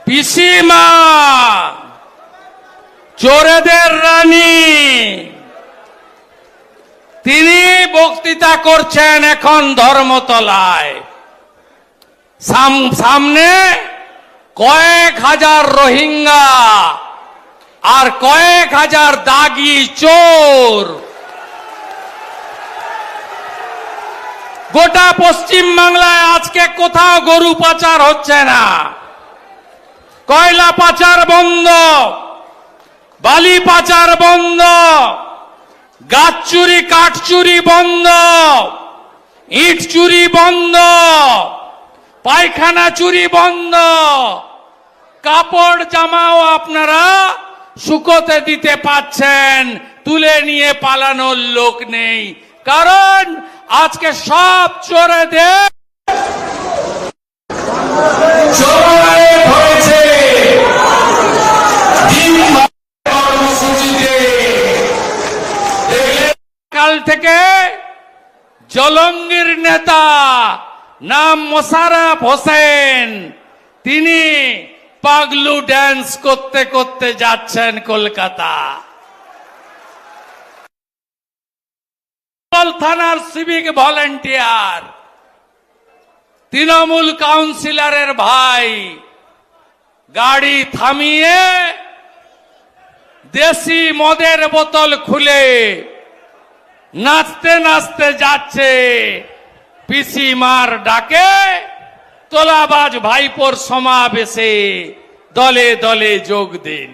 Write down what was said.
পিসিমা চোরেদের রানী, তিনি বক্তৃতা করছেন এখন ধর্মতলায়। সামনে কয়েক হাজার রোহিঙ্গা আর কয়েক হাজার দাগি চোর। গোটা পশ্চিম বাংলায় আজকে কোথাও গরু পাচার হচ্ছে না, কয়লা পাচার বন্ধ, বালি পাচার বন্ধ, গাছ চুরি কাঠ চুরি বন্ধ, ইট চুরি বন্ধ, পায়খানা চুরি বন্ধ, কাপড় জামাও আপনারা শুকোতে দিতে পাচ্ছেন, তুলে নিয়ে পালানোর লোক নেই। কারণ আজকে সব চোরেদের হয়েছে। কাল থেকে জলঙ্গির নেতা নাম মোশাররফ হোসেন, তিনি পাগলু ড্যান্স করতে করতে যাচ্ছেন কলকাতা। থানার সিভিক ভলেন্টিয়ার, তৃণমূল কাউন্সিলরের ভাই গাড়ি থামিয়ে দেশি মদের বোতল খুলে নাচতে নাচতে যাচ্ছে পিসিমার ডাকে। তোলাবাজ ভাইপোর সমাবেশে দলে দলে যোগ দিন।